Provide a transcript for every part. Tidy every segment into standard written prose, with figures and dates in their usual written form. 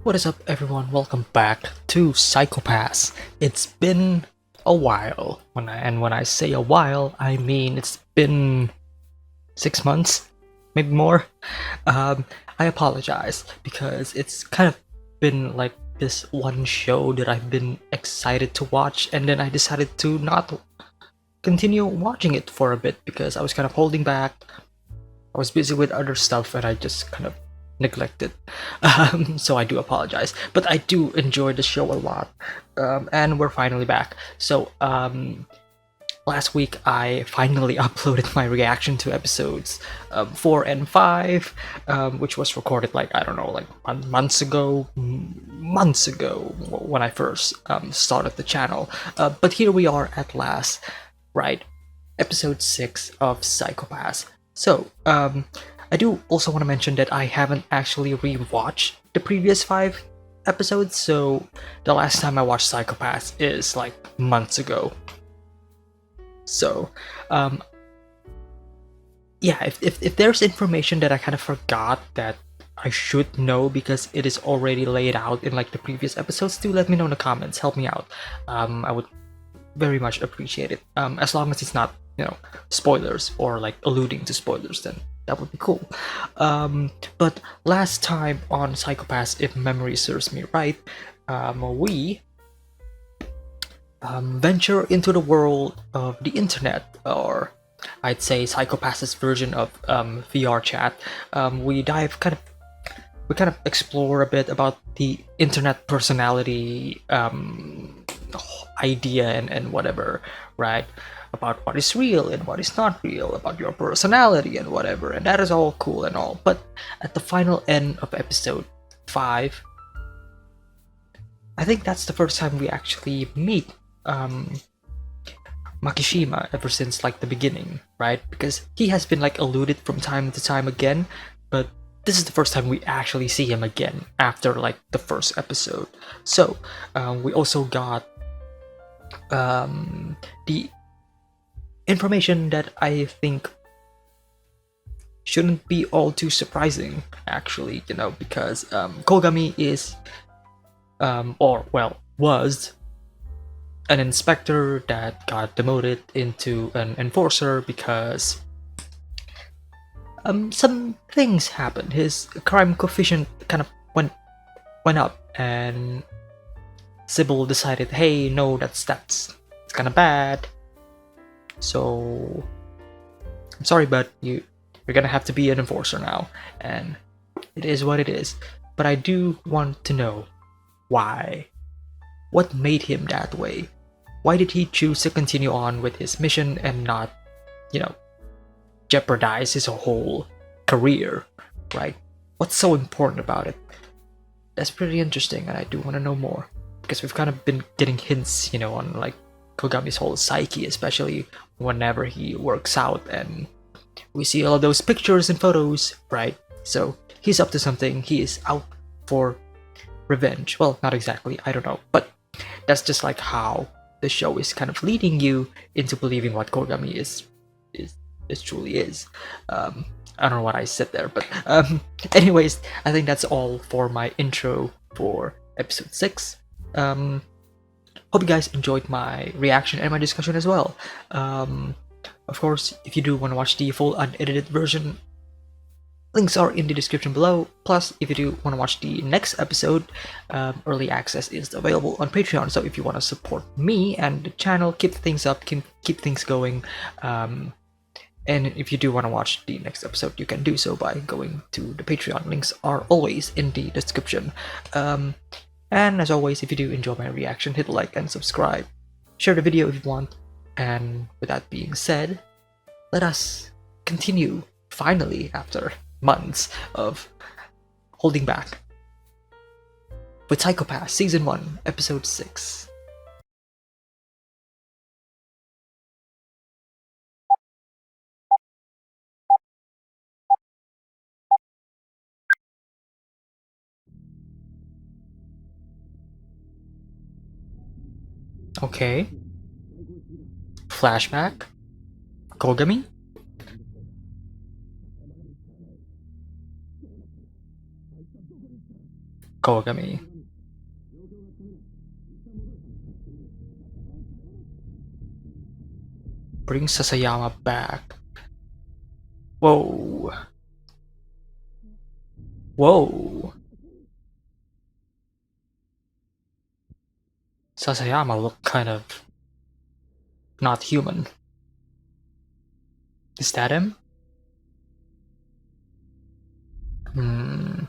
What is up, everyone? Welcome back to Psychopaths. It's been a while. When I say a while, I mean it's been 6 months, maybe more. I apologize because it's kind of been like this one show that I've been excited to watch, and then I decided to not continue watching it for a bit because I was kind of holding back. I was busy with other stuff, and I just kind of neglected. So I do apologize, but I do enjoy the show a lot. And we're finally back. So last week I finally uploaded my reaction to episodes 4 and 5, which was recorded like, I don't know, like months ago when I first started the channel. But here we are at last, right? Episode 6 of Psychopaths. So, I do also want to mention that I haven't actually rewatched the previous 5 episodes, so the last time I watched Psychopaths is like months ago. So, yeah, if there's information that I kind of forgot that I should know because it is already laid out in like the previous episodes, do let me know in the comments. Help me out. I would very much appreciate it. As long as it's not, spoilers or like alluding to spoilers, then that would be cool. But last time on Psychopaths, if memory serves me right, we venture into the world of the internet, or I'd say Psychopaths' version of VR chat. We kind of explore a bit about the internet personality idea and whatever, right? About what is real and what is not real, about your personality and whatever, and that is all cool and all. But at the final end of episode 5, I think that's the first time we actually meet Makishima ever since like the beginning, right? Because he has been like alluded from time to time again, but this is the first time we actually see him again after like the first episode. So we also got the information that I think shouldn't be all too surprising, actually, because Kogami is, was an inspector that got demoted into an enforcer because some things happened. His crime coefficient kind of went up, and Sybil decided, hey, no, that's kind of bad. So I'm sorry, but you're gonna have to be an enforcer now, and it is what it is. But I do want to know why. What made him that way? Why did he choose to continue on with his mission and not, jeopardize his whole career, right? What's so important about it? That's pretty interesting, and I do want to know more, because we've kind of been getting hints, on like Kogami's whole psyche, especially whenever he works out, and we see all of those pictures and photos, right? So he's up to something. He is out for revenge. Well, not exactly, I don't know, but that's just like how the show is kind of leading you into believing what Kogami is truly is. I don't know what I said there, but anyways, I think that's all for my intro for episode 6. Hope you guys enjoyed my reaction and my discussion as well. Of course, if you do want to watch the full unedited version, links are in the description below. Plus, if you do want to watch the next episode, early access is available on Patreon. So if you want to support me and the channel, keep things up, keep things going, and if you do want to watch the next episode, you can do so by going to the Patreon. Links are always in the description. And as always, if you do enjoy my reaction, hit like and subscribe. Share the video if you want. And with that being said, let us continue, finally, after months of holding back, with Psychopaths Season 1, Episode 6. Okay. Flashback? Kogami? Kogami. Bring Sasayama back. Whoa. Whoa. Sasayama looked kind of not human. Is that him? Hmm.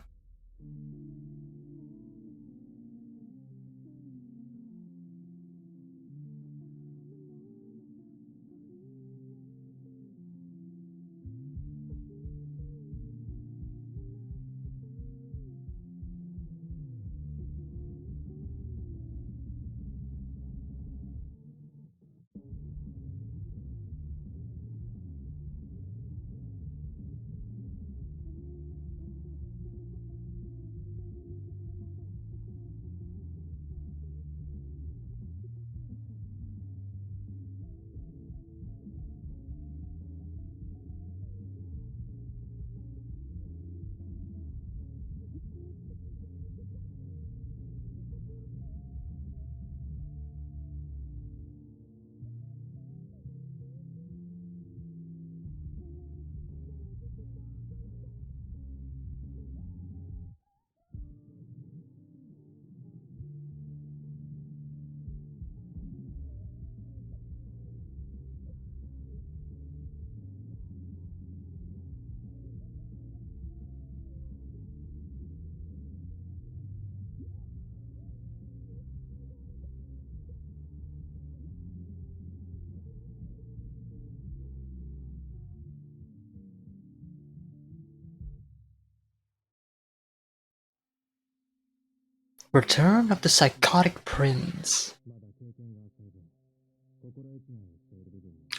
Return of the Psychotic Prince.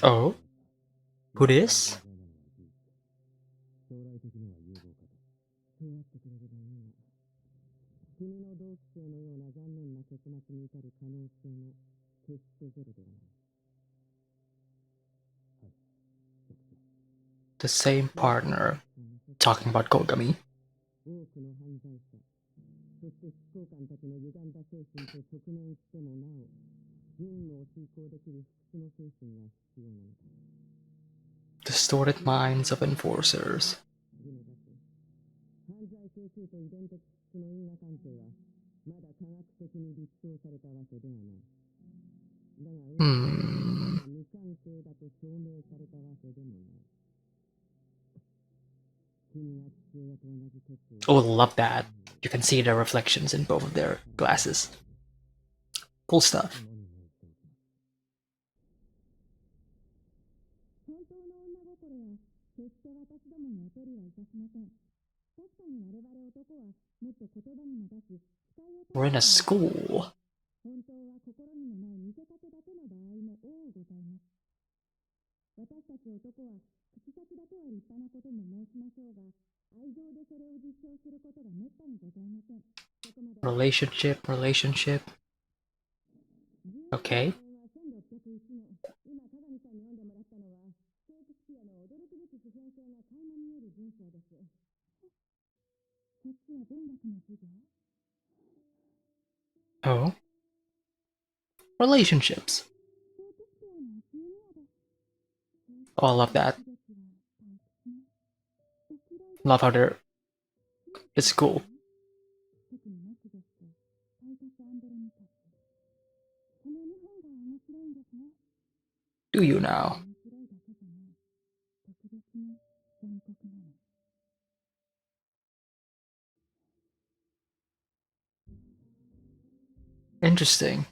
Oh? Who this? The same partner. Talking about Kogami. Distorted minds of enforcers. Hmm. Oh, love that. You can see the reflections in both of their glasses. Cool stuff. We're in a school. Relationship. Okay. Oh. Relationships. Oh, I love that. Love how they're... It's cool. Do you now? Interesting.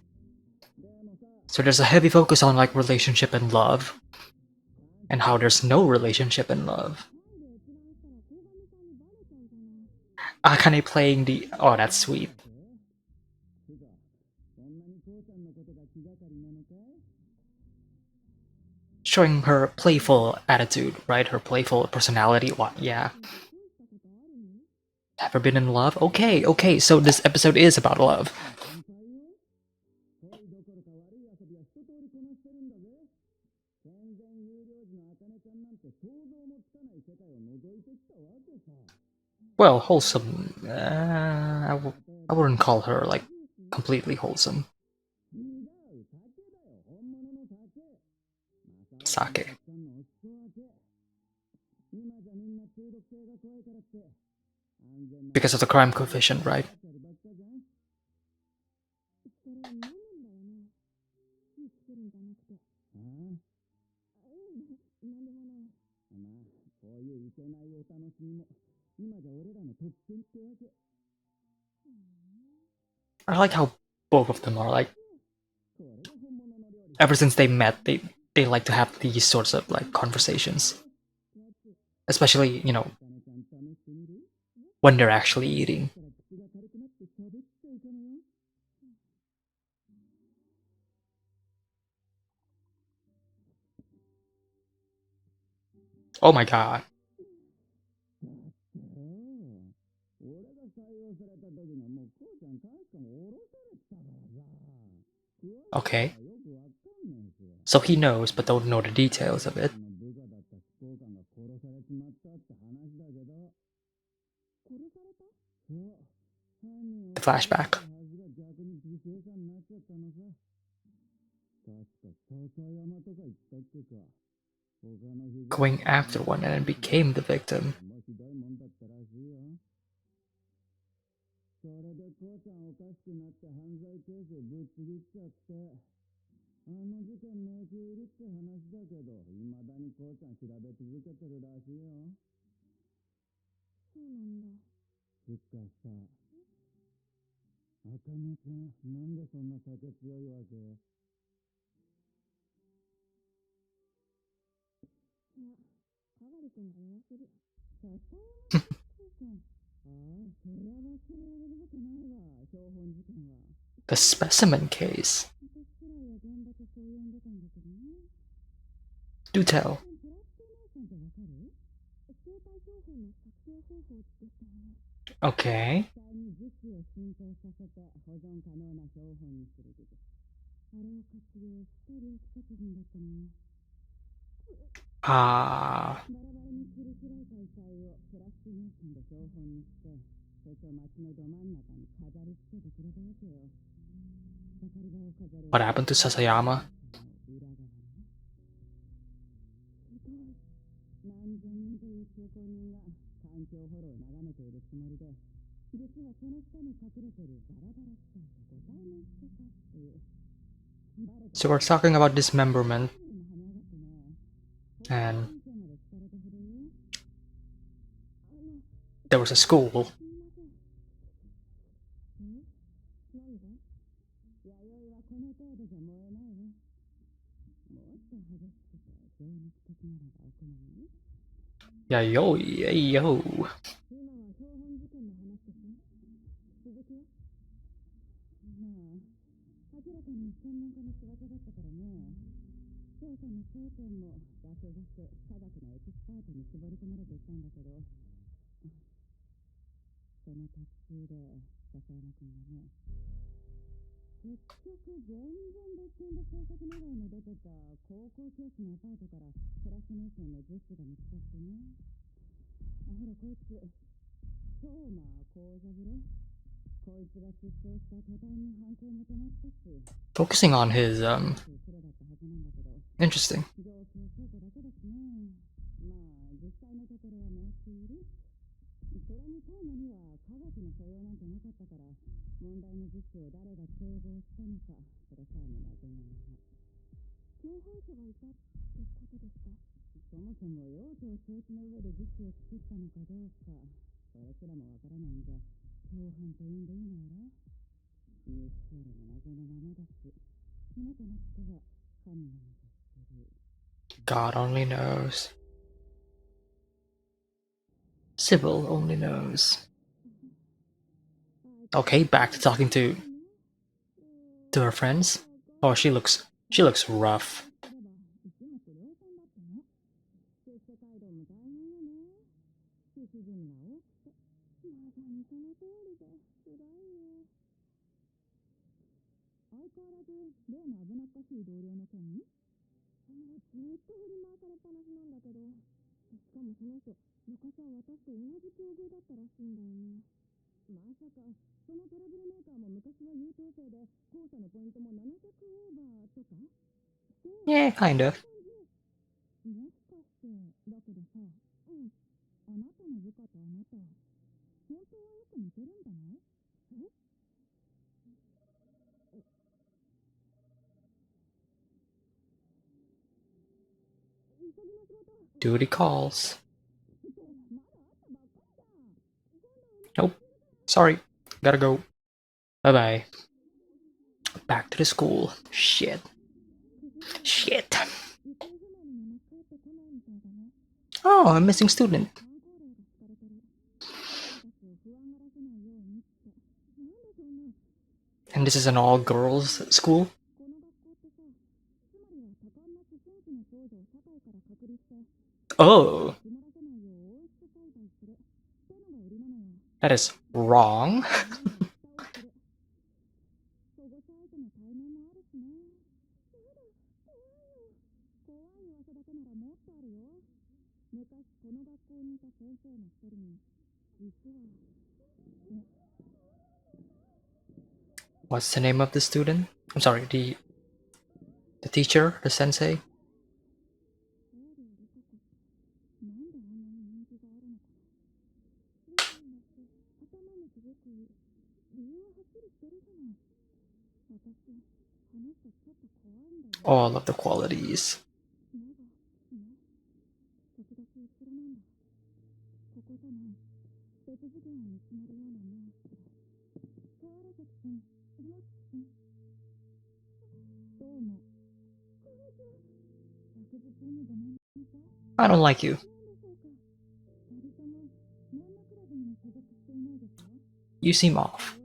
So there's a heavy focus on like relationship and love, and how there's no relationship and love. Akane playing the... Oh, that's sweet. Showing her playful attitude, right? Her playful personality. What? Yeah. Ever been in love? Okay, so this episode is about love. Well, wholesome. I wouldn't call her like completely wholesome. Sake. Because of the crime coefficient, right? I like how both of them are like, ever since they met, they like to have these sorts of like conversations, especially, you know, when they're actually eating. Oh my god. Okay. So he knows, but don't know the details of it. The flashback. Going after one and then became the victim. The specimen case. Do tell. Okay. Ah. What happened to Sasayama? So we're talking about dismemberment, and there was a school. Yeah, yo, yeah, yo. Focusing on his interesting. God only knows. Sybil only knows. Okay, back to talking to her friends. Oh, she looks rough. Yeah, kind of. Duty calls. Nope. Sorry. Gotta go. Bye-bye. Back to the school. Shit. Shit. Oh, a missing student. And this is an all-girls school? Oh. That is wrong. What's the name of the student? I'm sorry, the teacher, the sensei? All of the qualities. I don't like you. You seem off.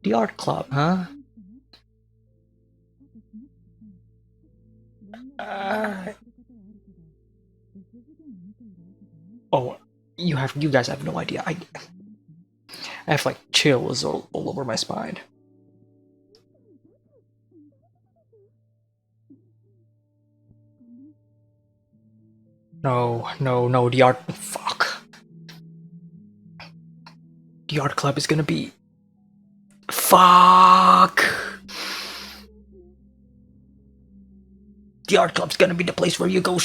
The art club, huh? Oh, you guys have no idea. I have like chills all over my spine. No, the art... Fuck. The art club is gonna be... Fuck! The art club's gonna be the place where you go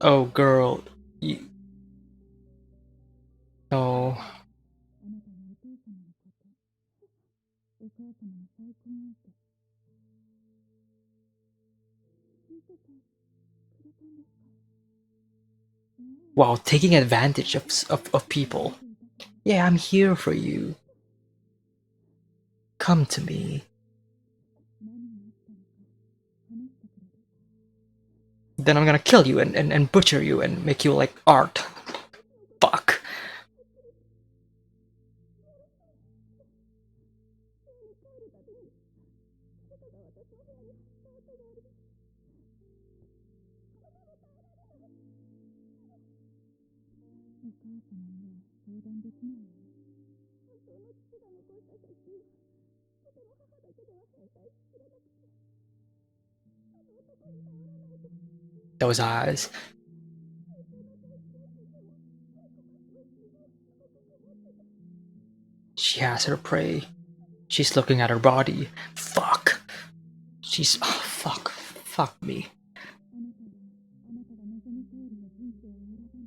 Oh, girl. No. Wow, taking advantage of people. Yeah, I'm here for you. Come to me. Then I'm gonna kill you and butcher you and make you like art. Fuck. Those eyes. She has her prey. She's looking at her body. Fuck. She's... Oh, fuck. Fuck me.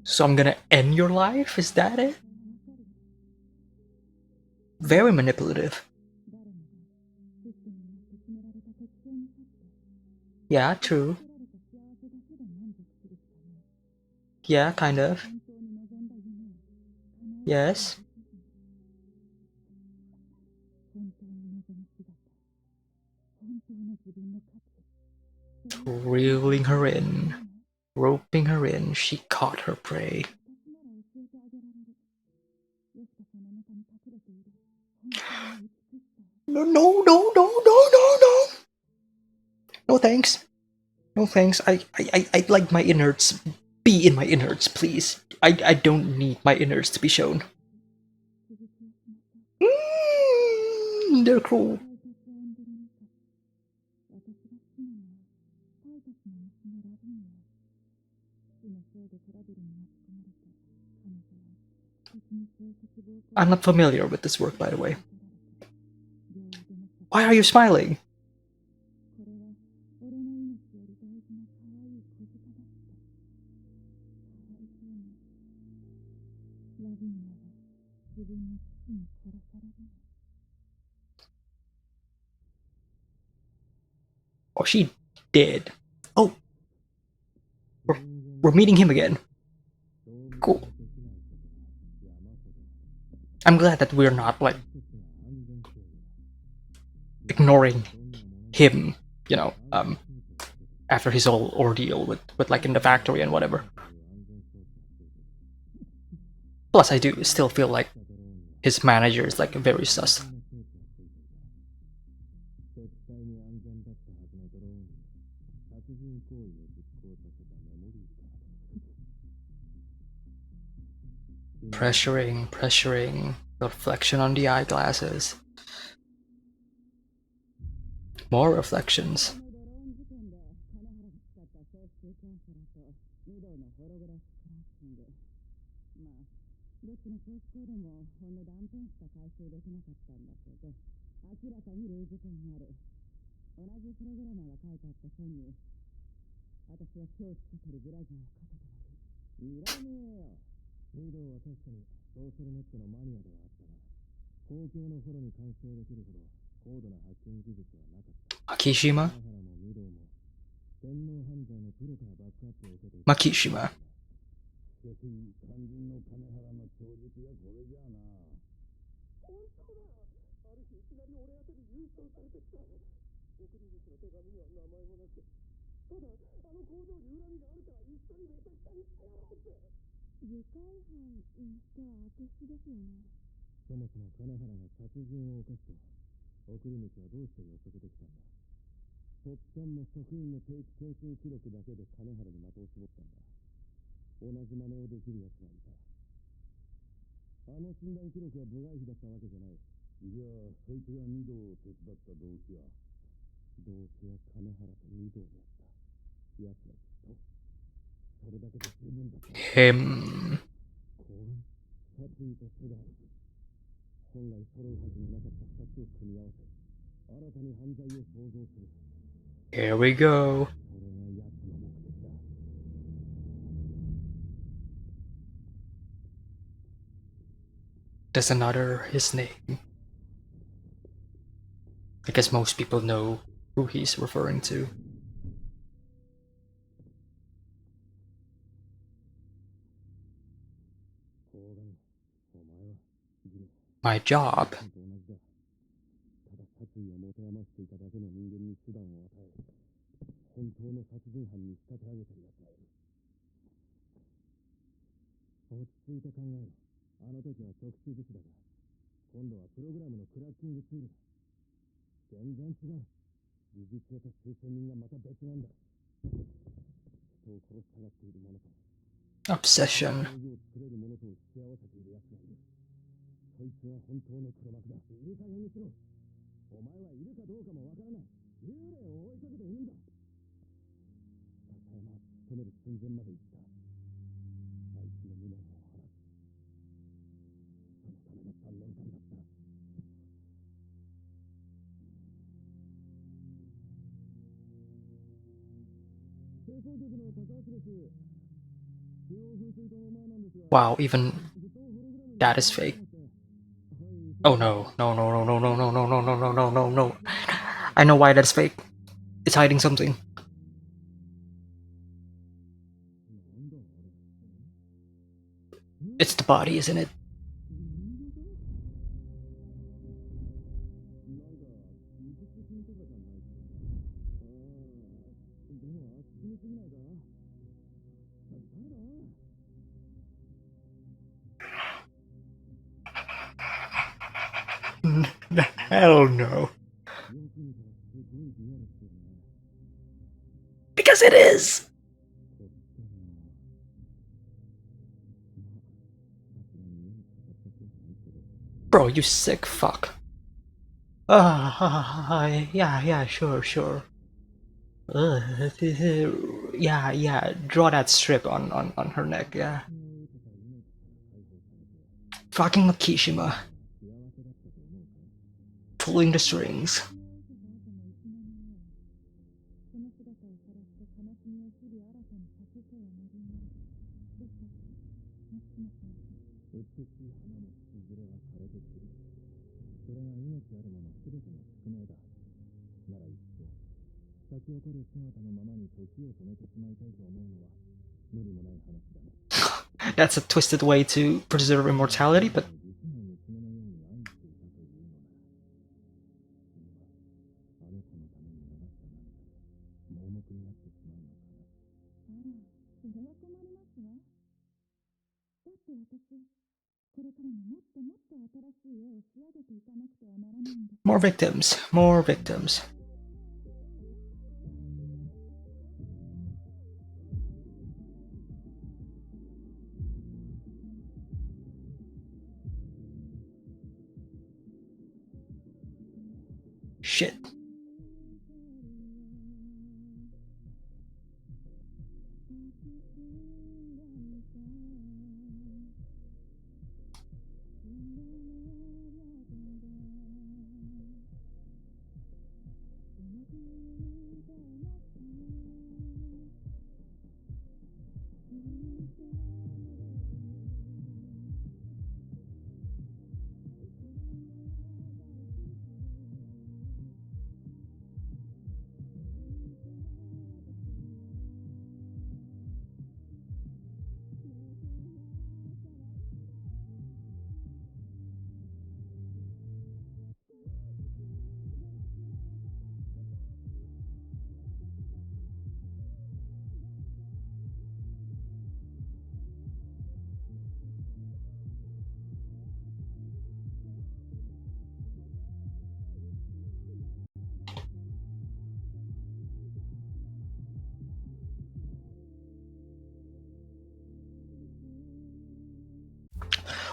So I'm gonna end your life? Is that it? Very manipulative. Yeah, true. Yeah, kind of. Yes. Reeling her in, roping her in, she caught her prey. No, no, no, no, no, no, no. No thanks. No thanks. I like my innards be in my innards, please. I don't need my innards to be shown. They're cool. I'm not familiar with this work, by the way. Why are you smiling? Oh, she did. Oh, we're meeting him again. Cool. I'm glad that we're not, like, ignoring him, you know, after his whole ordeal with like in the factory and whatever. Plus, I do still feel like his manager is like very sus. Pressuring, reflection on the eyeglasses. More reflections. Makishima? Makishima. Him. Here we go. There's another his name. I guess most people know who he's referring to. My job. Obsession. Wow, even that is fake. Oh no, no, no, no, no, no, no, no, no, no, no, no, no, no. I know why that's fake. It's hiding something. It's the body, isn't it? Hell no. Because it is! Bro, you sick fuck. Yeah, sure. Yeah, draw that strip on her neck, yeah. Fucking Makishima. Pulling the strings. That's a twisted way to preserve immortality, but more victims, more victims. Shit.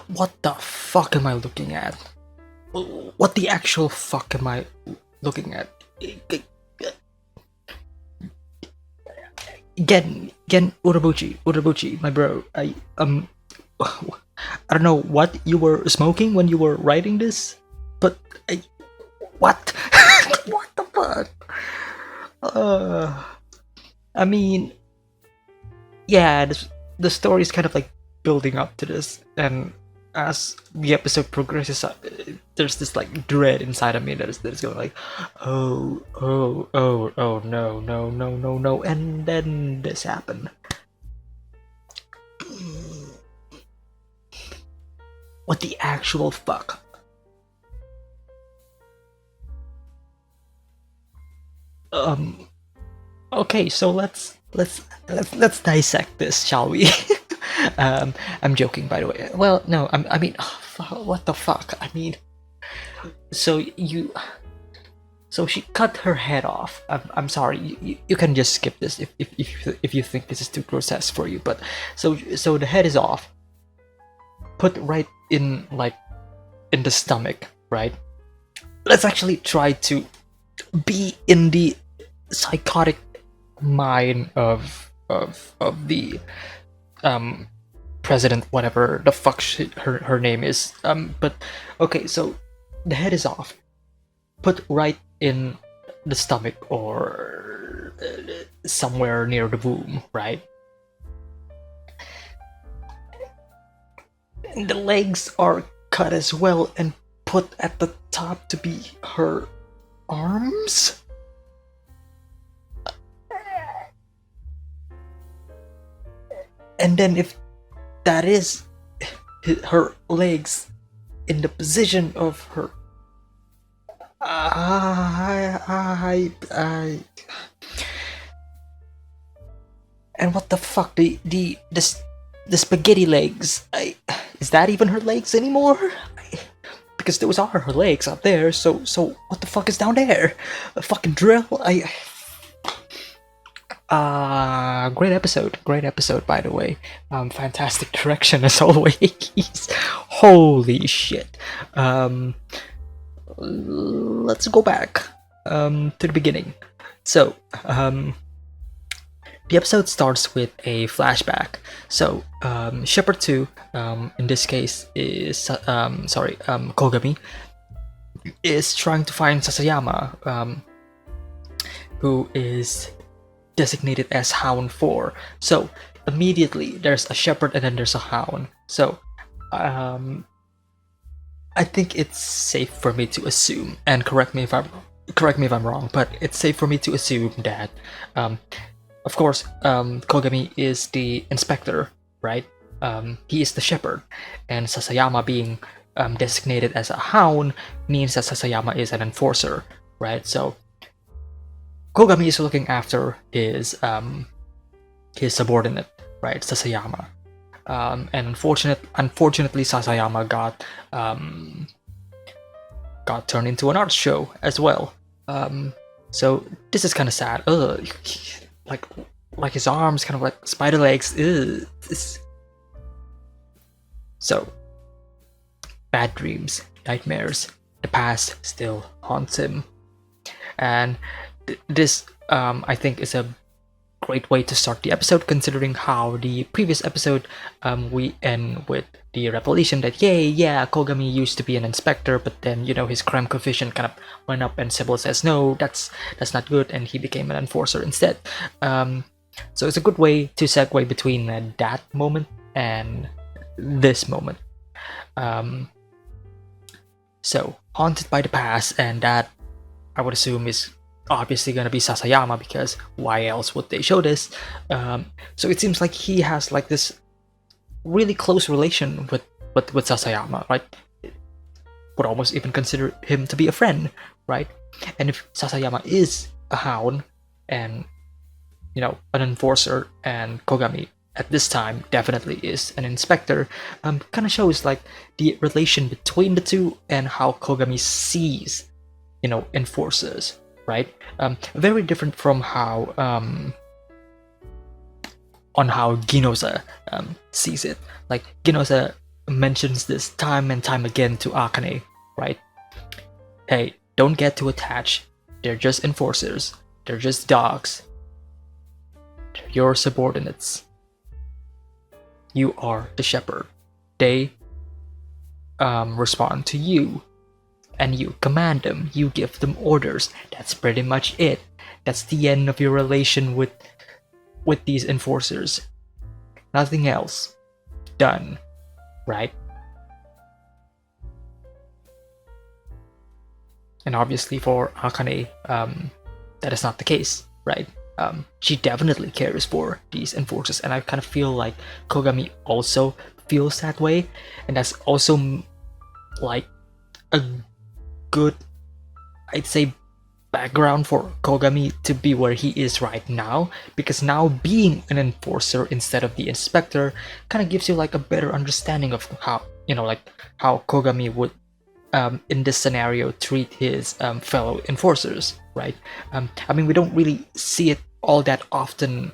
What the fuck am I looking at? What the actual fuck am I looking at? Gen Urabuchi, my bro. I don't know what you were smoking when you were writing this, but what? What the fuck? I mean, yeah, the story is kind of like building up to this, and as the episode progresses, there's this like dread inside of me that is going like, oh no, and then this happened. What the actual fuck? Okay, so let's dissect this, shall we? I'm joking, by the way. Well, no, I mean, what the fuck? I mean, so she cut her head off. I'm sorry, you can just skip this if you think this is too grotesque for you. But so the head is off, put right in like in the stomach, right? Let's actually try to be in the psychotic mind of the president, whatever the fuck her name is. But okay, so the head is off, put right in the stomach or somewhere near the womb, right? And the legs are cut as well and put at the top to be her arms. And then if that is her legs in the position of her and what the fuck, the spaghetti legs, is that even her legs anymore? Because those are her legs up there, so what the fuck is down there? A fucking drill? Great episode, by the way. Fantastic direction as always. Holy shit. Let's go back to the beginning. So, the episode starts with a flashback. So, Shepard 2, in this case, is Kogami, is trying to find Sasayama, who is designated as Hound 4. So immediately there's a Shepherd and then there's a Hound. So I think it's safe for me to assume, and correct me if I'm wrong, but it's safe for me to assume that of course Kogami is the inspector, right? He is the Shepherd, and Sasayama being designated as a Hound means that Sasayama is an enforcer, right? So Kogami is looking after his subordinate, right, Sasayama, and unfortunately, Sasayama got turned into an art show as well. So this is kind of sad. Like his arms, kind of like spider legs. So bad dreams, nightmares. The past still haunts him, and this I think is a great way to start the episode, considering how the previous episode we end with the revelation that Kogami used to be an inspector, but then his crime coefficient kind of went up, and Sybil says no, that's not good, and he became an enforcer instead. So it's a good way to segue between that moment and this moment. So haunted by the past, and that I would assume is obviously gonna be Sasayama, because why else would they show this? So it seems like he has like this really close relation with Sasayama, right? Would almost even consider him to be a friend, right? And if Sasayama is a Hound and an enforcer, and Kogami at this time definitely is an inspector, kind of shows like the relation between the two and how Kogami sees enforcers, right? Very different from how Ginoza sees it. Like Ginoza mentions this time and time again to Akane, right? Hey, don't get too attached. They're just enforcers. They're just dogs. They're your subordinates. You are the shepherd. They respond to you, and you command them, you give them orders. That's pretty much it. That's the end of your relation with these enforcers. Nothing else. Done. Right? And obviously for Akane, that is not the case, right? She definitely cares for these enforcers, and I kind of feel like Kogami also feels that way, and that's also like a good, I'd say, background for Kogami to be where he is right now, because now being an enforcer instead of the inspector kind of gives you like a better understanding of how how Kogami would in this scenario treat his fellow enforcers, right? I mean, we don't really see it all that often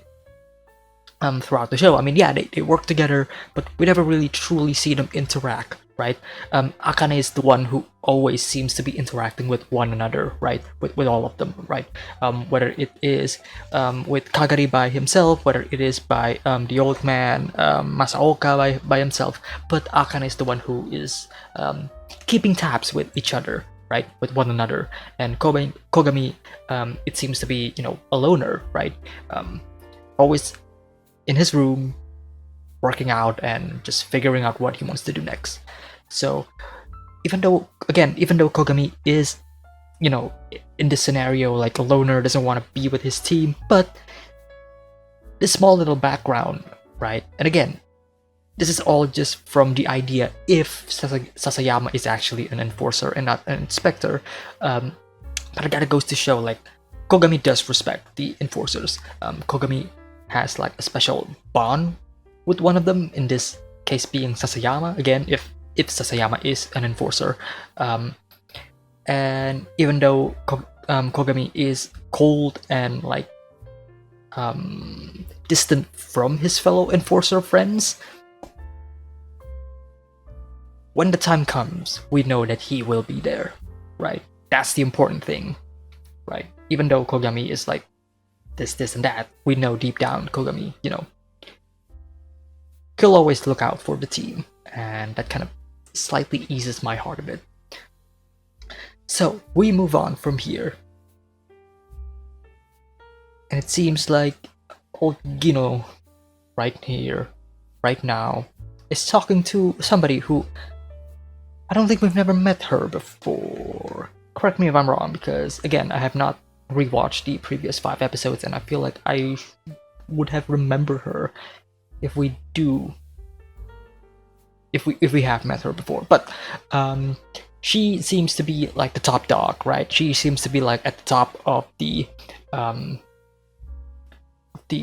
throughout the show. I mean, yeah, they work together, but we never really truly see them interact, right? Akane is the one who always seems to be interacting with one another, right? With all of them, right? Whether it is with Kagari by himself, whether it is by the old man Masaoka by himself, but Akane is the one who is keeping tabs with each other, right? With one another. And Kogami, it seems to be a loner, right? Always in his room, working out and just figuring out what he wants to do next. So even though Kogami is in this scenario like a loner, doesn't want to be with his team, but this small little background, right? And again, this is all just from the idea if Sasayama is actually an enforcer and not an inspector, but it gotta goes to show like Kogami does respect the enforcers. Kogami has like a special bond with one of them, in this case being Sasayama, again if Sasayama is an enforcer, and even though Kogami is cold and like distant from his fellow enforcer friends. When the time comes, we know that he will be there, right? That's the important thing, right? Even though Kogami is like this, and that, we know deep down Kogami, he'll always look out for the team, and that kind of slightly eases my heart a bit. So we move on from here, and it seems like old Gino right here, right now, is talking to somebody who I don't think we've never met her before. Correct me if I'm wrong, because again, I have not rewatched the previous 5 episodes, and I feel like I would have remembered her if we have met her before. But she seems to be like the top dog, right? She seems to be like at the top of the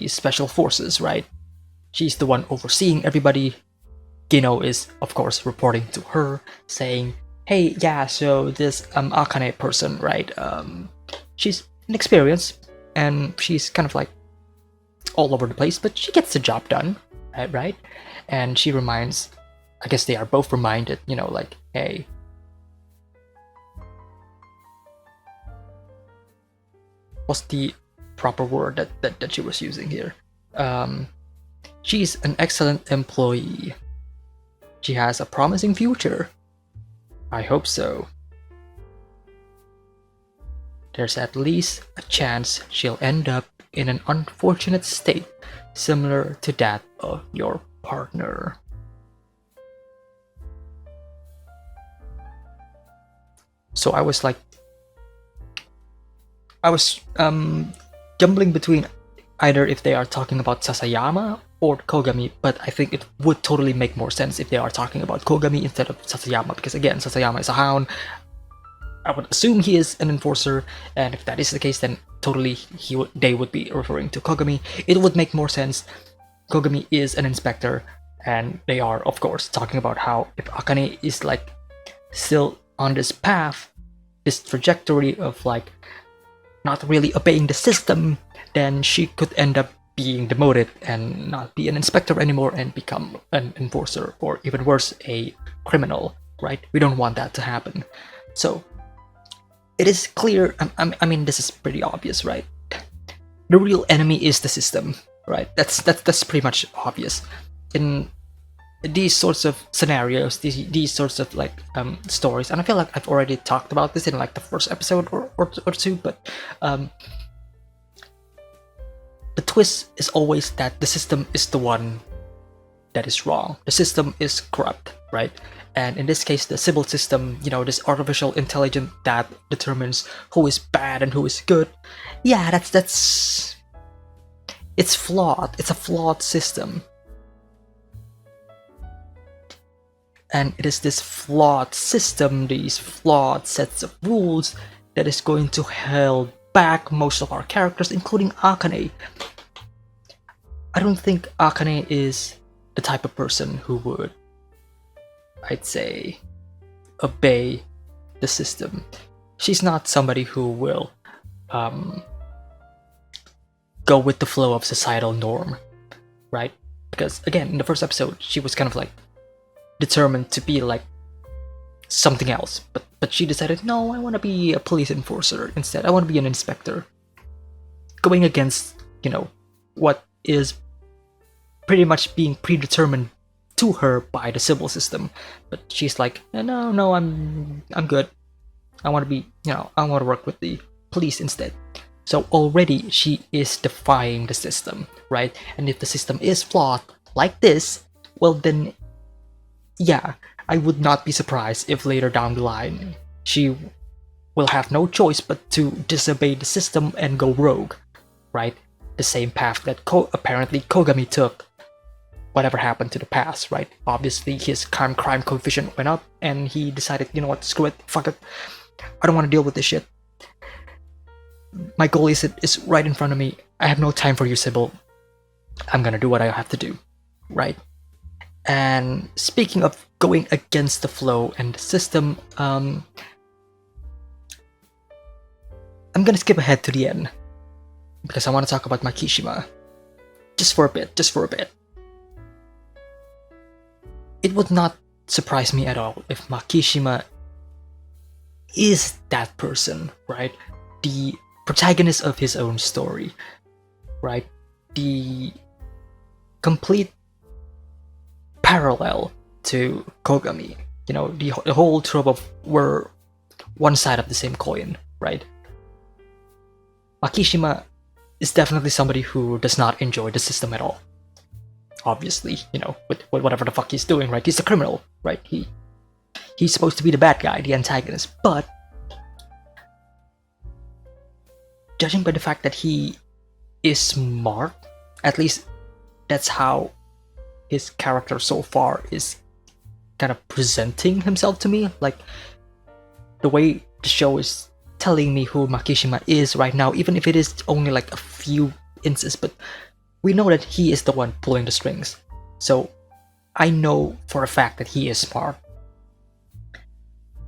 special forces, right? She's the one overseeing everybody. Gino is, of course, reporting to her, saying, hey, yeah, so this Akane person, right? She's inexperienced, and she's kind of like all over the place, but she gets the job done, right? And she reminds, I guess they are both reminded, like, hey, what's the proper word that she was using here? She's an excellent employee. She has a promising future. I hope so. There's at least a chance she'll end up in an unfortunate state similar to that of your partner. So I was jumbling between either if they are talking about Sasayama or Kogami, but I think it would totally make more sense if they are talking about Kogami instead of Sasayama, because again, Sasayama is a hound. I would assume he is an enforcer, and if that is the case, then totally they would be referring to Kogami. It would make more sense. Kogami is an inspector, and they are, of course, talking about how if Akane is like still on this path, this trajectory of like not really obeying the system, then she could end up being demoted and not be an inspector anymore and become an enforcer, or even worse, a criminal, right? We don't want that to happen. So it is clear, I mean, this is pretty obvious, right? The real enemy is the system, right? That's pretty much obvious. In these sorts of scenarios, these sorts of like stories, and I feel like I've already talked about this in like the first episode or two, but the twist is always that the system is the one that is wrong. The system is corrupt, right? And in this case, the Sybil system, this artificial intelligence that determines who is bad and who is good. Yeah, it's flawed. It's a flawed system. And it is this flawed system, these flawed sets of rules, that is going to hold back most of our characters, including Akane. I don't think Akane is the type of person who would, I'd say, obey the system. She's not somebody who will go with the flow of societal norm, right? Because again, in the first episode, she was kind of like determined to be like something else, but she decided, no, I want to be a police enforcer instead. I want to be an inspector, going against what is pretty much being predetermined to her by the civil system. But she's like, no, I'm good. I want to be, I want to work with the police instead. So already she is defying the system, right? And if the system is flawed like this, well then, yeah, I would not be surprised if later down the line she will have no choice but to disobey the system and go rogue, right? The same path that apparently Kogami took, whatever happened to the past, right? Obviously his crime coefficient went up and he decided, you know what, screw it, fuck it, I don't want to deal with this shit. My goal is right in front of me. I have no time for you, Sybil. I'm gonna do what I have to do, right? And speaking of going against the flow and the system, I'm gonna skip ahead to the end. because I want to talk about Makishima. Just for a bit. It would not surprise me at all if Makishima is that person, right? The protagonist of his own story, right? The complete parallel to Kogami. You know, the whole trope of we're one side of the same coin, right? Makishima is definitely somebody who does not enjoy the system at all. Obviously, you know, with whatever the fuck he's doing, right? He's a criminal, right? He's supposed to be the bad guy, the antagonist, but judging by the fact that he is smart, at least that's how his character so far is kind of presenting himself to me. Like, the way the show is telling me who Makishima is right now, even if it is only like a few instances, but we know that he is the one pulling the strings. So I know for a fact that he is smart.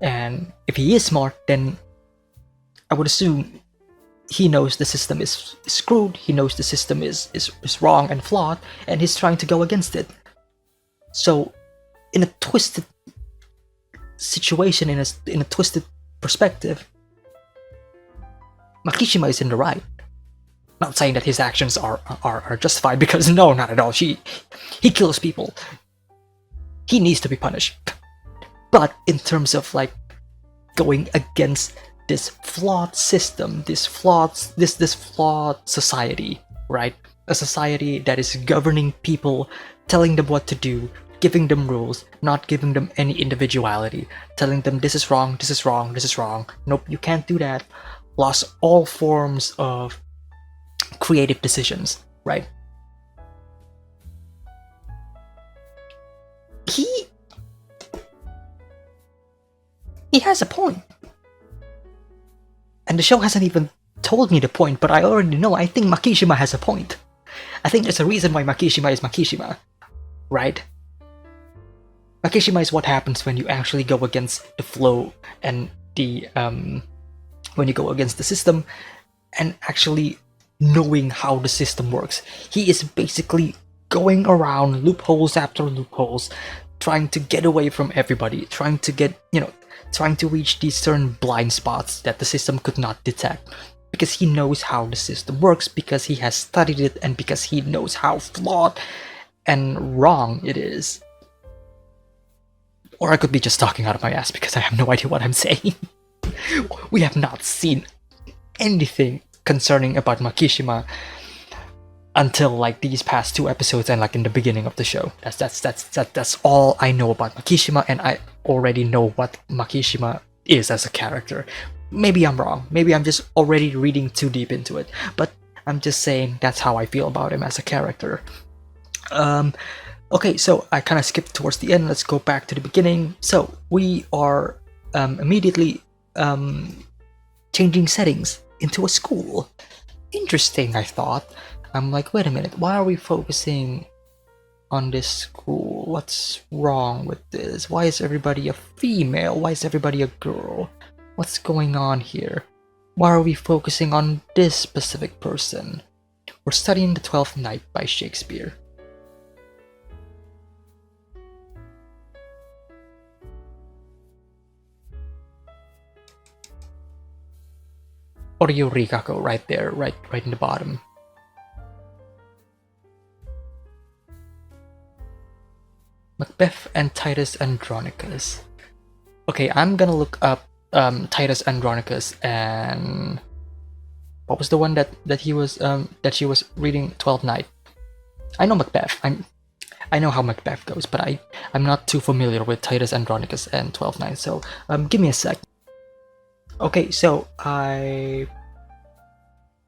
And if he is smart, then I would assume he knows the system is screwed, he knows the system is wrong and flawed, and he's trying to go against it. So in a twisted situation, in a twisted perspective, Makishima is in the right. Not saying that his actions are justified, because no, not at all. He kills people. He needs to be punished. But in terms of like going against this flawed system, this flawed society, right? A society that is governing people, telling them what to do, giving them rules, not giving them any individuality, telling them this is wrong, this is wrong, this is wrong. Nope, you can't do that. Lost all forms of creative decisions, right? He has a point. And the show hasn't even told me the point, but I already know. I think Makishima has a point. I think there's a reason why Makishima is Makishima, right? Makishima is what happens when you actually go against the flow and the when you go against the system and actually knowing how the system works. He is basically going around loopholes after loopholes, trying to get away from everybody, trying to reach these certain blind spots that the system could not detect, because he knows how the system works, because he has studied it, and because he knows how flawed and wrong it is. Or I could be just talking out of my ass because I have no idea what I'm saying. We have not seen anything concerning about Makishima until like these past 2 episodes and like in the beginning of the show. That's all I know about Makishima, and I already know what Makishima is as a character. Maybe I'm wrong. Maybe I'm just already reading too deep into it, but I'm just saying that's how I feel about him as a character. Okay, so I kind of skipped towards the end. Let's go back to the beginning. So we are immediately changing settings into a school. Interesting, I thought. I'm like, wait a minute, why are we focusing on this school? What's wrong with this? Why is everybody a female? Why is everybody a girl? What's going on here? Why are we focusing on this specific person? We're studying The 12th Night by Shakespeare. Oryo Rikako right there, right in the bottom. Macbeth and Titus Andronicus. Okay, I'm gonna look up Titus Andronicus, and what was the one that she was reading? 12th Night. I know Macbeth. I know how Macbeth goes, but I'm not too familiar with Titus Andronicus and 12th Night. So give me a sec. Okay, so I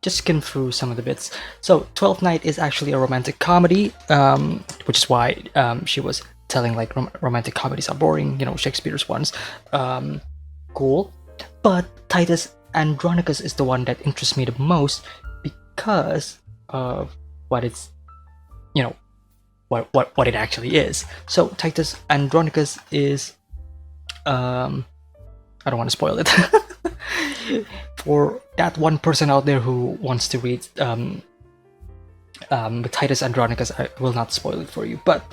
just skimmed through some of the bits. So 12th Night is actually a romantic comedy, which is why she was telling like romantic comedies are boring, Shakespeare's ones. Cool. But Titus Andronicus is the one that interests me the most because of what it's, what it actually is. So Titus Andronicus is, I don't want to spoil it. For that one person out there who wants to read Titus Andronicus, I will not spoil it for you, but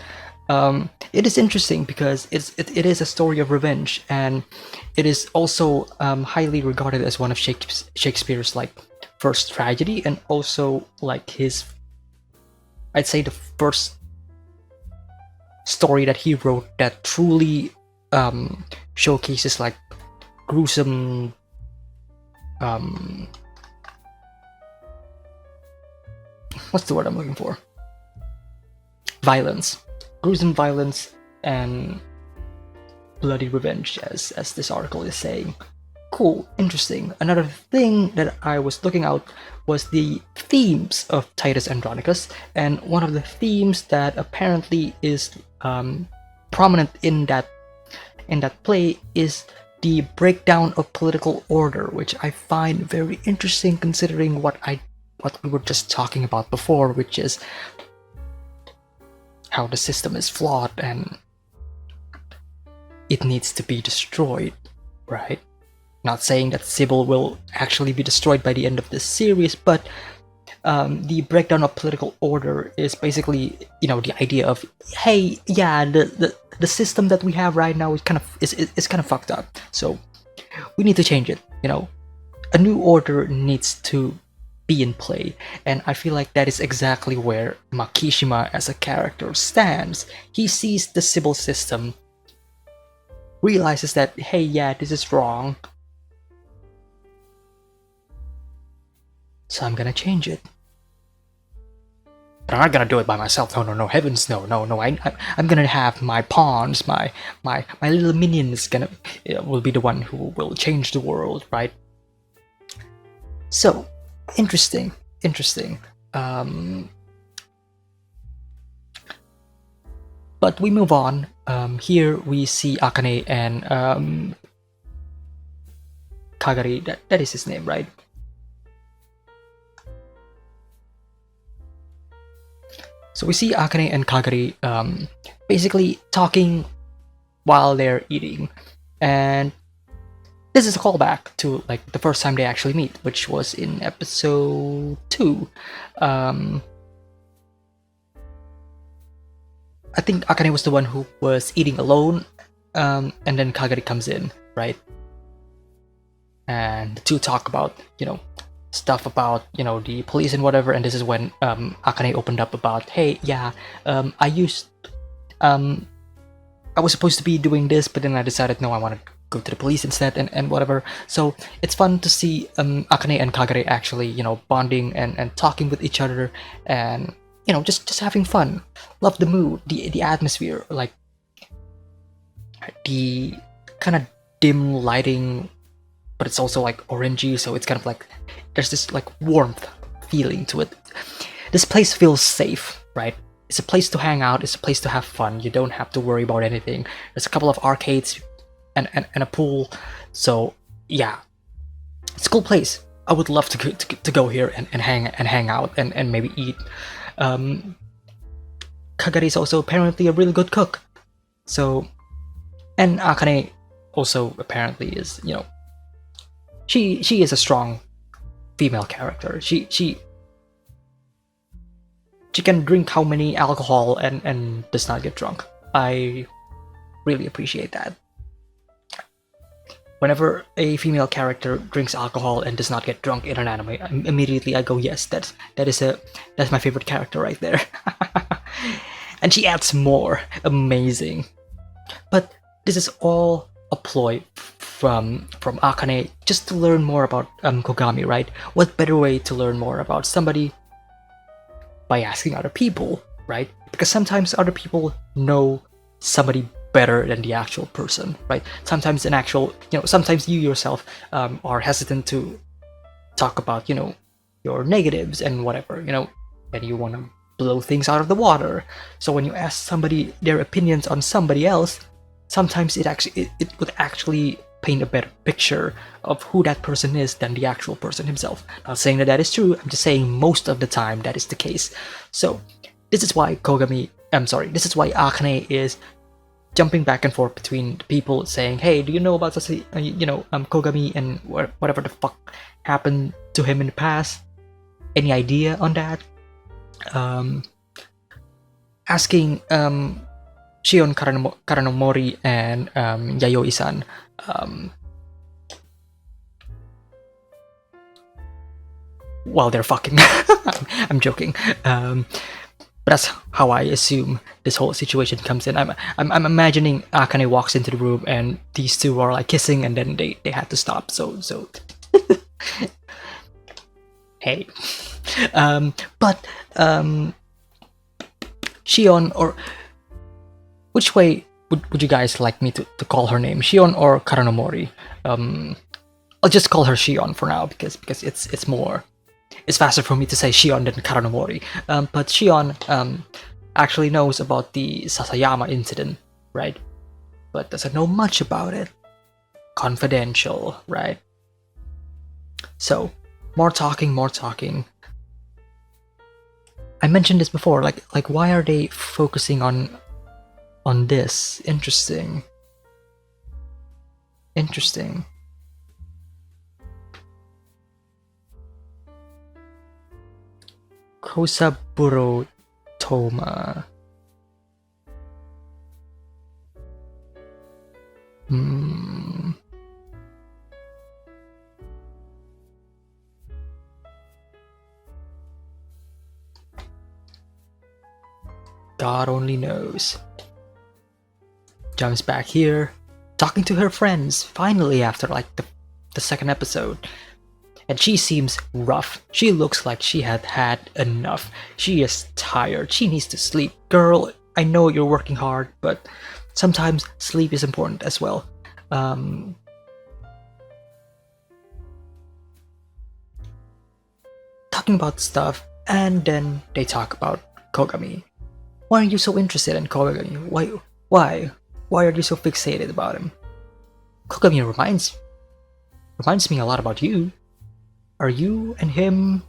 it is interesting because it is a story of revenge, and it is also highly regarded as one of Shakespeare's like first tragedy, and also like his, I'd say, the first story that he wrote that truly showcases like gruesome what's the word I'm looking for? Violence. Gruesome violence and bloody revenge, as this article is saying. Cool, interesting. Another thing that I was looking out was the themes of Titus Andronicus, and one of the themes that apparently is prominent in that play is the breakdown of political order, which I find very interesting considering what we were just talking about before, which is how the system is flawed and it needs to be destroyed, right? Not saying that Sybil will actually be destroyed by the end of this series, but the breakdown of political order is basically, the idea of, hey, yeah, the system that we have right now is kind of fucked up, so we need to change it. A new order needs to be in play, and I feel like that is exactly where Makishima as a character stands. He sees the Sybil system, realizes that, hey, yeah, this is wrong, so I'm gonna change it. But I'm not gonna do it by myself. No, heavens, no. I'm gonna have my pawns, my little minions will be the one who will change the world, right? So, interesting. But we move on. Here we see Akane and Kagari. That is his name, right? So we see Akane and Kagari basically talking while they're eating, and this is a callback to like the first time they actually meet, which was in episode 2. I think Akane was the one who was eating alone, and then Kagari comes in, right? And the two talk about, stuff about, the police and whatever, and this is when Akane opened up about, hey, yeah, I was supposed to be doing this, but then I decided, no, I want to go to the police instead, and whatever. So it's fun to see Akane and Kagari actually, bonding and talking with each other, and just having fun. Love the mood, the atmosphere, like the kind of dim lighting, but it's also like orangey, so it's kind of like there's this like warmth feeling to it. This place feels safe, right? It's a place to hang out, it's a place to have fun. You don't have to worry about anything. There's a couple of arcades and a pool, so yeah, it's a cool place. I would love to go here and hang out and maybe eat. Kagari is also apparently a really good cook, so, and Akane also apparently is, she is a strong female character. She can drink how many alcohol and does not get drunk. I really appreciate that. Whenever a female character drinks alcohol and does not get drunk in an anime, immediately I go, yes, that's my favorite character right there. And she adds more. Amazing. But this is all a ploy from Akane just to learn more about Kogami, right? What better way to learn more about somebody by asking other people, right? Because sometimes other people know somebody better than the actual person, right? Sometimes sometimes you yourself are hesitant to talk about, your negatives and whatever, and you want to blow things out of the water. So when you ask somebody their opinions on somebody else, sometimes it would actually paint a better picture of who that person is than the actual person himself. Not saying that is true, I'm just saying most of the time that is the case. So this is why Akane is jumping back and forth between the people saying, hey, do you know about Kogami and whatever the fuck happened to him in the past? Any idea on that? Asking Shion Karanomori and Yayoi-san while they're fucking. I'm joking. But that's how I assume this whole situation comes in. I'm imagining Akane walks into the room and these two are like kissing, and then they had to stop. So hey, but Shion, or which way would you guys like me to call her name? Shion or Karanomori? I'll just call her Shion for now because it's faster for me to say Shion than Karanomori. But Shion actually knows about the Sasayama incident, right? But doesn't know much about it. Confidential, right? So, more talking. I mentioned this before, like why are they focusing on this? Interesting. Kosaburo Toma. God only knows. Jumps back here, talking to her friends, finally after like the second episode. And she seems rough. She looks like she had enough. She is tired. She needs to sleep. Girl, I know you're working hard, but sometimes sleep is important as well. Talking about stuff, and then they talk about Kogami. Why are you so interested in Kogami? Why are you so fixated about him? Kogami reminds me a lot about you. Are you and him?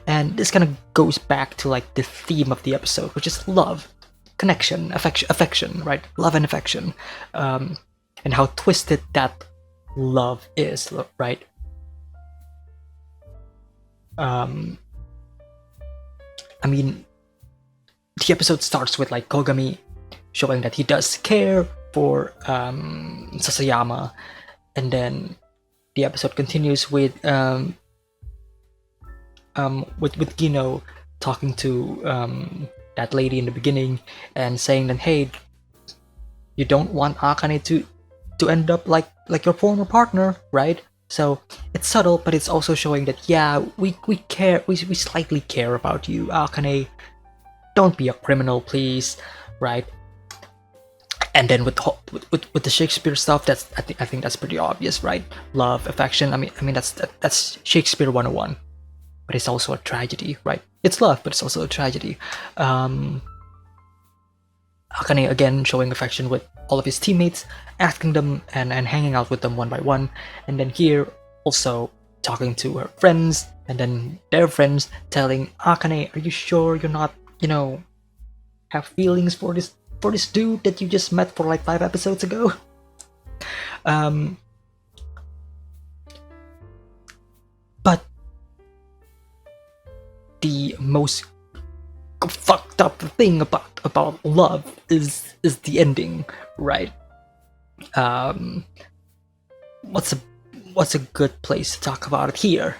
And this kind of goes back to like the theme of the episode, which is love, connection, affection, right? Love and affection, and how twisted that love is, right? I mean, the episode starts with like Kogami showing that he does care for Sasayama, and then the episode continues with Gino talking to that lady in the beginning and saying that, hey, you don't want Akane to end up like your former partner, right? So it's subtle, but it's also showing that we care, we slightly care about you, Akane. Don't be a criminal, please, right? And then with the Shakespeare stuff, I think that's pretty obvious, right? Love, affection. I mean that's Shakespeare 101. But it's also a tragedy, right? It's love, but it's also a tragedy. Akane again showing affection with all of his teammates, asking them and hanging out with them one by one, and then here also talking to her friends, and then their friends telling Akane, "Are you sure you're not, have feelings for this dude that you just met for like 5 episodes ago?" But the most fucked up thing about love is the ending, right? What's a good place to talk about it here?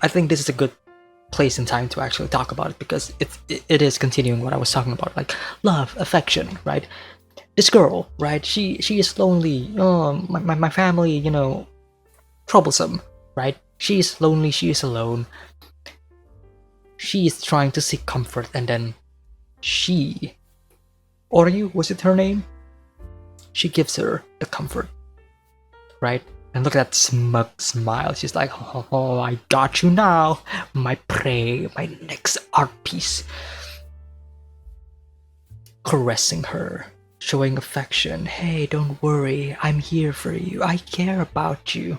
I think this is a good place and time to actually talk about it, because it is continuing what I was talking about, like love, affection, right? This girl, right? She is lonely. My family, troublesome, right? She is lonely. She is alone. She is trying to seek comfort, and then Oryu, was it her name? She gives her the comfort, right? And look at that smug smile. She's like, oh, I got you now, my prey, my next art piece. Caressing her, showing affection. Hey, don't worry, I'm here for you. I care about you.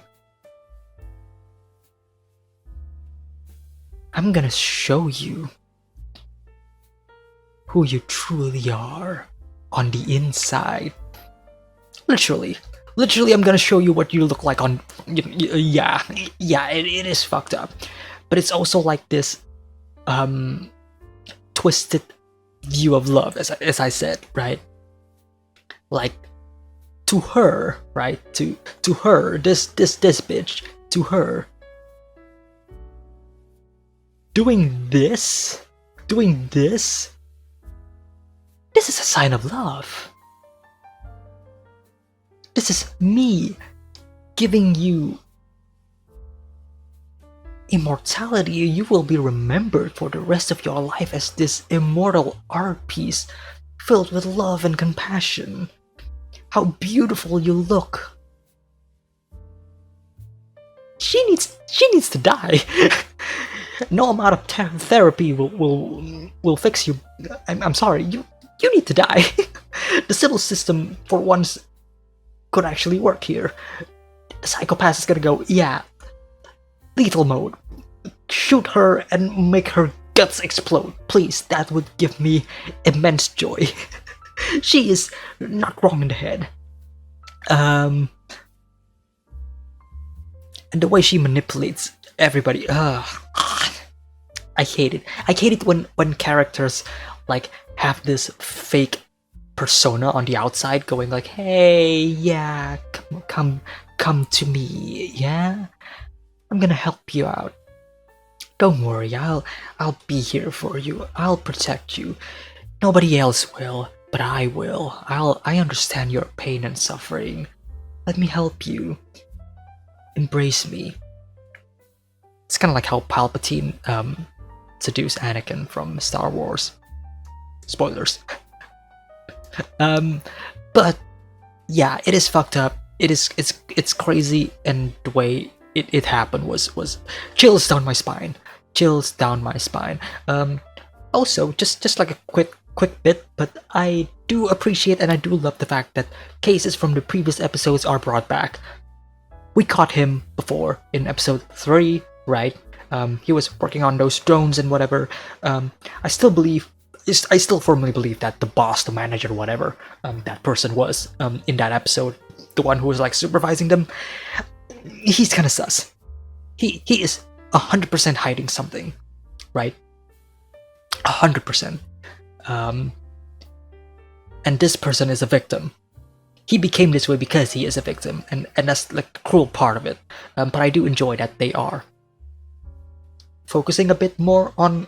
I'm gonna show you who you truly are. on the inside. Literally, I'm gonna show you what you look like on. Yeah, it is fucked up, but it's also like this twisted view of love, as I said, right? Like, to her, right? To her, this bitch, to her, doing this is a sign of love. This is me giving you immortality. You will be remembered for the rest of your life as this immortal art piece filled with love and compassion. How beautiful you look. She needs to die. No amount of therapy will fix you. I'm sorry. You need to die. The civil system, for once, could actually work here. The psychopath is gonna go, yeah, lethal mode. Shoot her and make her guts explode. Please, that would give me immense joy. She is not wrong in the head. And the way she manipulates everybody, I hate it. I hate it when characters like have this fake persona on the outside, going like, "Hey, yeah, come to me, yeah, I'm gonna help you out. Don't worry, I'll be here for you. I'll protect you. Nobody else will, but I will. I understand your pain and suffering. Let me help you. Embrace me." It's kind of like how Palpatine seduced Anakin from Star Wars. Spoilers. But yeah, it is fucked up. It's crazy, and the way it happened was chills down my spine. Also, just like a quick bit, but I do appreciate and I do love the fact that cases from the previous episodes are brought back. We caught him before in episode 3, right? He was working on those drones and whatever. I still firmly believe that the boss, the manager, whatever that person was in that episode, the one who was like supervising them, he's kind of sus. He is 100% hiding something, right? 100%. And this person is a victim. He became this way because he is a victim, and that's like the cruel part of it. But I do enjoy that they are focusing a bit more on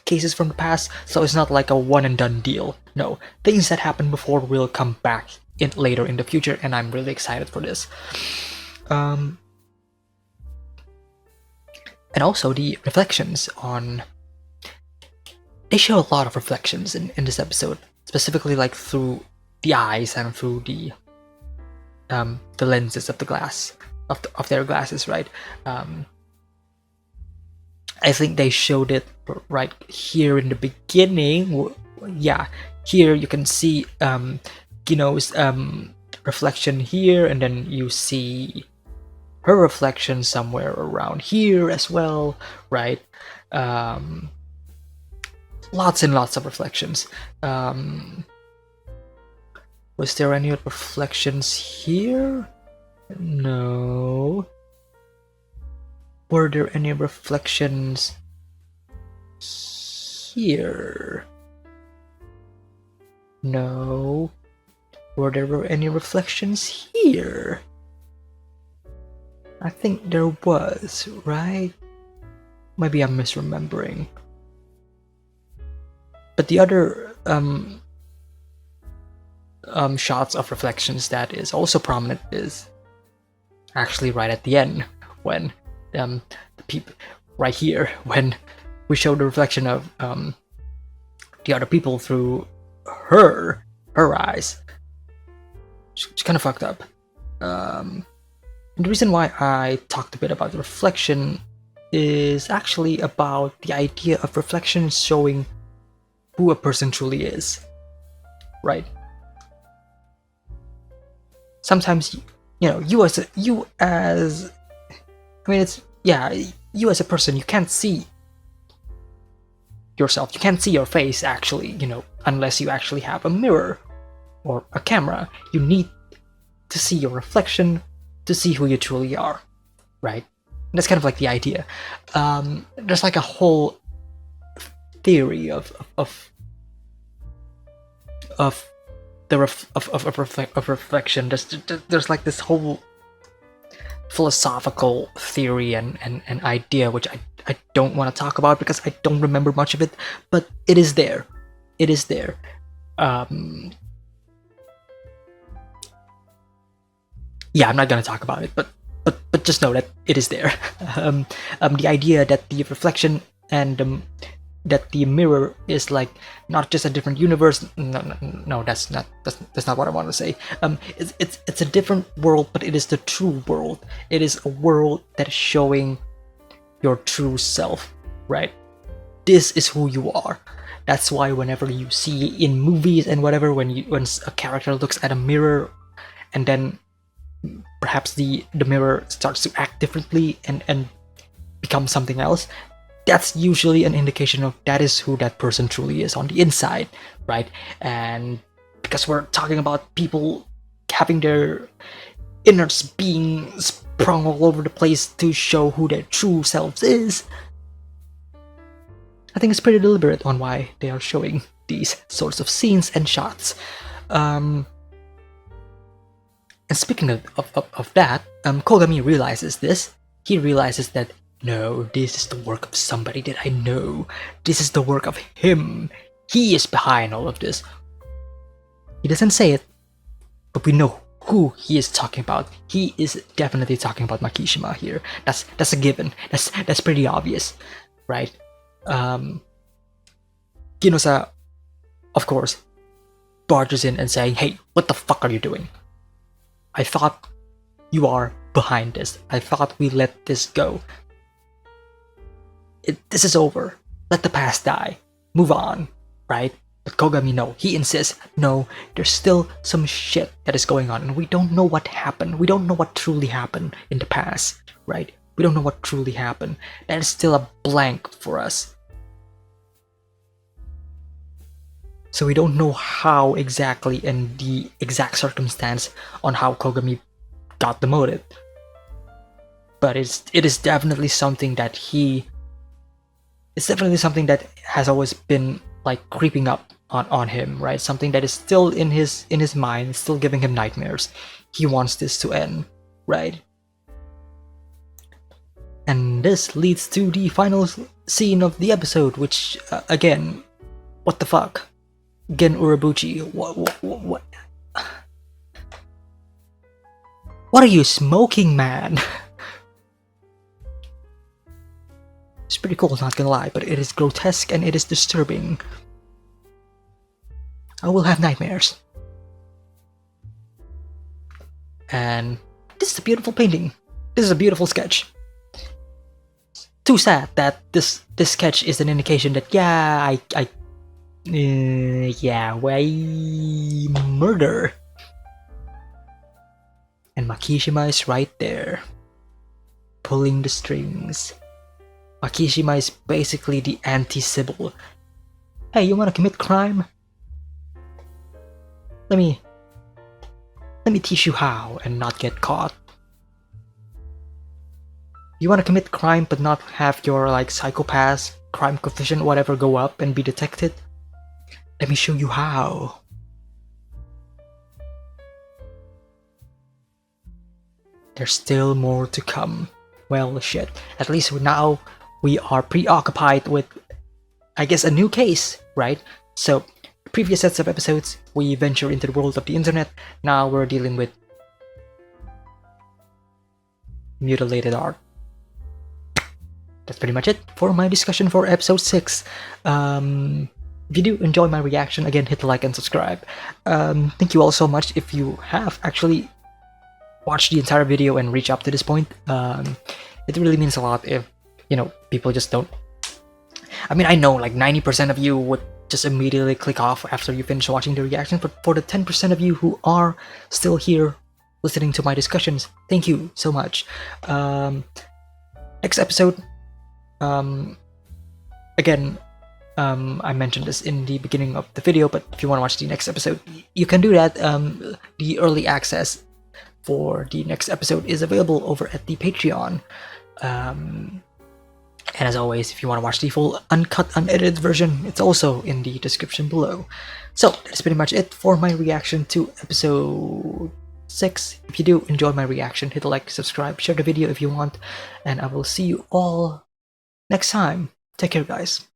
cases from the past, so it's not like a one and done deal. No, things that happened before will come back later in the future, and I'm really excited for this. And also the reflections on. They show a lot of reflections in this episode, specifically like through the eyes and through the lenses of the glass of their glasses, right? I think they showed it right here in the beginning. Yeah, here you can see Gino's reflection here, and then you see her reflection somewhere around here as well, right? Lots and lots of reflections. Was there any reflections here? No. Were there any reflections here? No. Were there any reflections here? I think there was, right? Maybe I'm misremembering. But the other shots of reflections that is also prominent is actually right at the end, when the people right here, when we show the reflection of the other people through her eyes. It's kind of fucked up. And the reason why I talked a bit about the reflection is actually about the idea of reflection showing who a person truly is, right? Sometimes, you as a person, you can't see yourself. You can't see your face actually, unless you actually have a mirror, or a camera. You need to see your reflection to see who you truly are, right? And that's kind of like the idea. There's like a whole theory of reflection. There's like this whole philosophical theory and idea, which I don't want to talk about because I don't remember much of it, but it is there. It is there. Yeah, I'm not gonna talk about it, but just know that it is there. The idea that the reflection and that the mirror is like not just a different universe. No, that's not what I want to say. It's a different world, but it is the true world. It is a world that is showing your true self, right? This is who you are. That's why whenever you see in movies and whatever, when a character looks at a mirror and then perhaps the mirror starts to act differently and become something else, that's usually an indication of that is who that person truly is on the inside, right? And because we're talking about people having their innards being sprung all over the place to show who their true selves is, I think it's pretty deliberate on why they are showing these sorts of scenes and shots. And speaking of that, Kogami realizes this. He realizes that, no, this is the work of somebody that I know. This is the work of him. He is behind all of this. He doesn't say it, but we know who he is talking about. He is definitely talking about Makishima here. That's a given. That's pretty obvious, right? Kinosa, of course, barges in and saying, "Hey, what the fuck are you doing? I thought you are behind this. I thought we let this go. This is over. Let the past die. Move on," right? But Kogami, no. He insists, no, there's still some shit that is going on, and we don't know what happened. We don't know what truly happened in the past, right? We don't know what truly happened. That is still a blank for us. So we don't know how exactly and the exact circumstance on how Kogami got demoted. But it is definitely something that has always been like creeping up on him, right? Something that is still in his mind, still giving him nightmares. He wants this to end, right? And this leads to the final scene of the episode, which again, what the fuck? Gen Urabuchi, what? What are you smoking, man? It's pretty cool, not gonna lie, but it is grotesque and it is disturbing. I will have nightmares. And this is a beautiful painting. This is a beautiful sketch. Too sad that this sketch is an indication that murder. And Makishima is right there, pulling the strings. Makishima is basically the anti-Sybil. Hey, you wanna commit crime? Let me teach you how and not get caught. You wanna commit crime but not have your like psychopath crime coefficient whatever go up and be detected? Let me show you how. There's still more to come. Well, shit. At least now we are preoccupied with, I guess, a new case, right? So, previous sets of episodes, we venture into the world of the internet. Now we're dealing with mutilated art. That's pretty much it for my discussion for episode 6. If you do enjoy my reaction, again, hit the like and subscribe. Thank you all so much if you have actually watched the entire video and reach up to this point. It really means a lot if, people just don't... I mean, I know like 90% of you would just immediately click off after you finish watching the reaction, but for the 10% of you who are still here listening to my discussions, thank you so much. Next episode, again, I mentioned this in the beginning of the video, but if you want to watch the next episode, you can do that. The early access for the next episode is available over at the Patreon. And as always, if you want to watch the full uncut, unedited version, it's also in the description below. So that's pretty much it for my reaction to episode 6. If you do enjoy my reaction, hit a like, subscribe, share the video if you want, and I will see you all next time. Take care, guys.